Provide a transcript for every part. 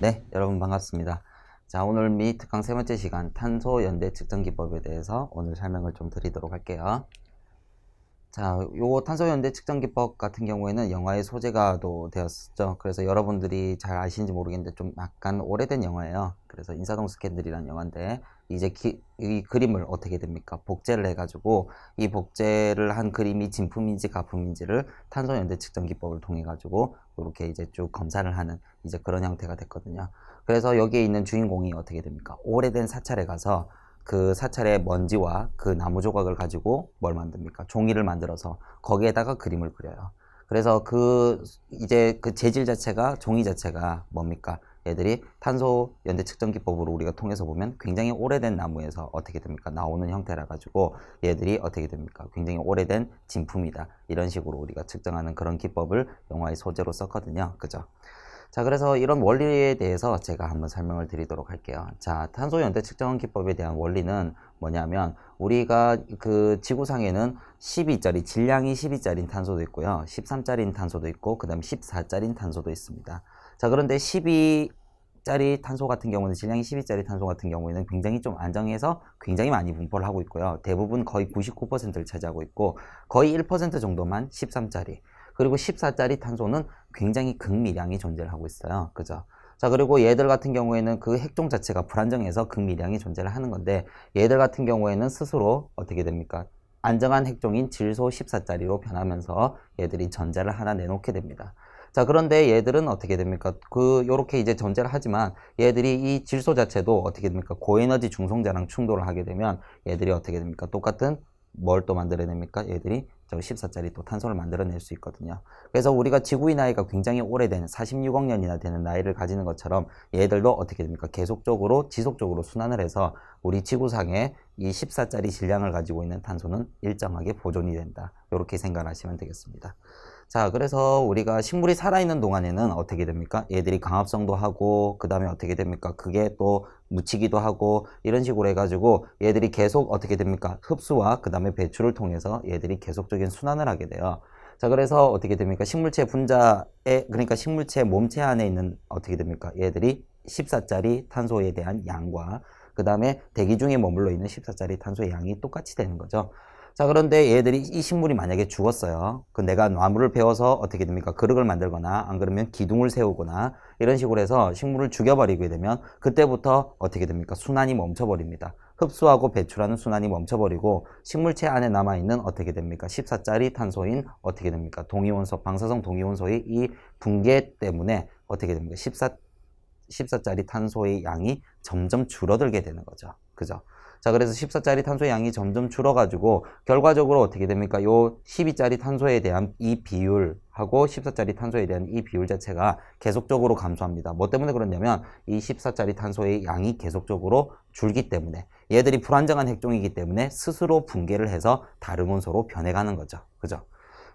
네, 여러분 반갑습니다. 자, 오늘 미 특강 세 번째 시간 탄소 연대 측정 기법에 대해서 오늘 설명을 좀 드리도록 할게요. 자, 요 탄소 연대 측정 기법 같은 경우에는 영화의 소재가 또 되었었죠. 그래서 여러분들이 잘 아시는지 모르겠는데 좀 약간 오래된 영화예요. 그래서 인사동 스캔들이라는 영화인데 이제 이 그림을 어떻게 됩니까? 복제를 해가지고 이 복제를 한 그림이 진품인지 가품인지를 탄소 연대 측정 기법을 통해 가지고 이렇게 이제 쭉 검사를 하는 이제 그런 형태가 됐거든요. 그래서 여기에 있는 주인공이 어떻게 됩니까? 오래된 사찰에 가서 그 사찰의 먼지와 그 나무 조각을 가지고 뭘 만듭니까? 종이를 만들어서 거기에다가 그림을 그려요. 그래서 이제 그 재질 자체가, 종이 자체가 뭡니까? 얘들이 탄소 연대 측정 기법으로 우리가 통해서 보면 굉장히 오래된 나무에서 어떻게 됩니까? 나오는 형태라 가지고 얘들이 어떻게 됩니까? 굉장히 오래된 진품이다. 이런 식으로 우리가 측정하는 그런 기법을 영화의 소재로 썼거든요. 그죠? 자, 그래서 이런 원리에 대해서 제가 한번 설명을 드리도록 할게요. 자, 탄소 연대 측정 기법에 대한 원리는 뭐냐면 우리가 그 지구상에는 12짜리, 질량이 12짜리인 탄소도 있고요. 13짜리인 탄소도 있고 그다음에 14짜리인 탄소도 있습니다. 자, 그런데 12짜리 탄소 같은 경우는 질량이 12짜리 탄소 같은 경우에는 굉장히 좀 안정해서 굉장히 많이 분포를 하고 있고요. 대부분 거의 99%를 차지하고 있고 거의 1% 정도만 13짜리 그리고 14짜리 탄소는 굉장히 극미량이 존재를 하고 있어요. 그죠? 자, 그리고 얘들 같은 경우에는 그 핵종 자체가 불안정해서 극미량이 존재를 하는 건데 얘들 같은 경우에는 스스로 어떻게 됩니까? 안정한 핵종인 질소 14짜리로 변하면서 얘들이 전자를 하나 내놓게 됩니다. 자, 그런데 얘들은 어떻게 됩니까? 요렇게 이제 전제를 하지만 얘들이 이 질소 자체도 어떻게 됩니까? 고에너지 중성자랑 충돌을 하게 되면 얘들이 어떻게 됩니까? 똑같은 뭘 또 만들어냅니까? 얘들이 저 14짜리 또 탄소를 만들어낼 수 있거든요. 그래서 우리가 지구의 나이가 굉장히 오래된 46억 년이나 되는 나이를 가지는 것처럼 얘들도 어떻게 됩니까? 계속적으로 지속적으로 순환을 해서 우리 지구상에 이 14짜리 질량을 가지고 있는 탄소는 일정하게 보존이 된다. 이렇게 생각하시면 되겠습니다. 자, 그래서 우리가 식물이 살아있는 동안에는 어떻게 됩니까? 얘들이 강합성도 하고, 그 다음에 어떻게 됩니까? 그게 또 묻히기도 하고, 이런 식으로 해가지고 얘들이 계속 어떻게 됩니까? 흡수와 그 다음에 배출을 통해서 얘들이 계속적인 순환을 하게 돼요. 자, 그래서 어떻게 됩니까? 식물체 분자에, 그러니까 식물체 몸체 안에 있는 어떻게 됩니까? 얘들이 14짜리 탄소에 대한 양과 그 다음에 대기 중에 머물러 있는 14짜리 탄소의 양이 똑같이 되는 거죠. 자, 그런데 얘들이 이 식물이 만약에 죽었어요. 그 내가 나무를 베어서 어떻게 됩니까? 그릇을 만들거나 안 그러면 기둥을 세우거나 이런 식으로 해서 식물을 죽여버리게 되면 그때부터 어떻게 됩니까? 순환이 멈춰버립니다. 흡수하고 배출하는 순환이 멈춰버리고 식물체 안에 남아있는 어떻게 됩니까? 14짜리 탄소인 어떻게 됩니까? 동위원소, 방사성 동위원소의 이 붕괴 때문에 어떻게 됩니까? 14짜리 탄소의 양이 점점 줄어들게 되는 거죠. 그죠? 자, 그래서 14짜리 탄소의 양이 점점 줄어가지고 결과적으로 어떻게 됩니까? 요 12짜리 탄소에 대한 이 비율하고 14짜리 탄소에 대한 이 비율 자체가 계속적으로 감소합니다. 뭐 때문에 그러냐면 이 14짜리 탄소의 양이 계속적으로 줄기 때문에 얘들이 불안정한 핵종이기 때문에 스스로 붕괴를 해서 다른 원소로 변해가는 거죠. 그죠?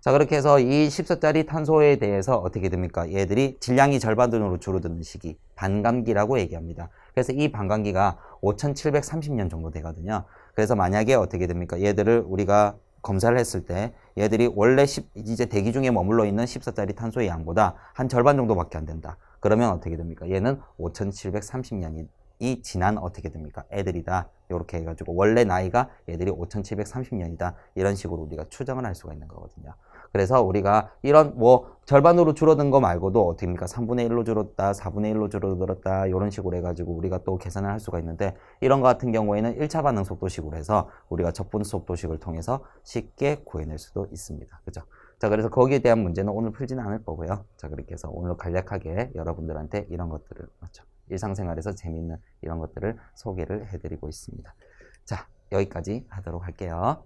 자, 그렇게 해서 이 14짜리 탄소에 대해서 어떻게 됩니까? 얘들이 질량이 절반으로 줄어드는 시기, 반감기라고 얘기합니다. 그래서 이 반감기가 5730년 정도 되거든요. 그래서 만약에 어떻게 됩니까? 얘들을 우리가 검사를 했을 때 얘들이 원래 이제 대기 중에 머물러 있는 14짜리 탄소의 양보다 한 절반 정도밖에 안 된다. 그러면 어떻게 됩니까? 얘는 5730년이 지난 어떻게 됩니까? 애들이다. 이렇게 해가지고 원래 나이가 얘들이 5730년이다. 이런 식으로 우리가 추정을 할 수가 있는 거거든요. 그래서 우리가 이런 뭐 절반으로 줄어든 거 말고도 어떻게 됩니까? 3분의 1로 줄었다, 4분의 1로 줄어들었다 이런 식으로 해가지고 우리가 또 계산을 할 수가 있는데 이런 거 같은 경우에는 1차 반응 속도식으로 해서 우리가 적분 속도식을 통해서 쉽게 구해낼 수도 있습니다. 그죠? 자, 그래서 거기에 대한 문제는 오늘 풀지는 않을 거고요. 자, 그렇게 해서 오늘 간략하게 여러분들한테 이런 것들을 맞죠? 일상생활에서 재미있는 이런 것들을 소개를 해드리고 있습니다. 자, 여기까지 하도록 할게요.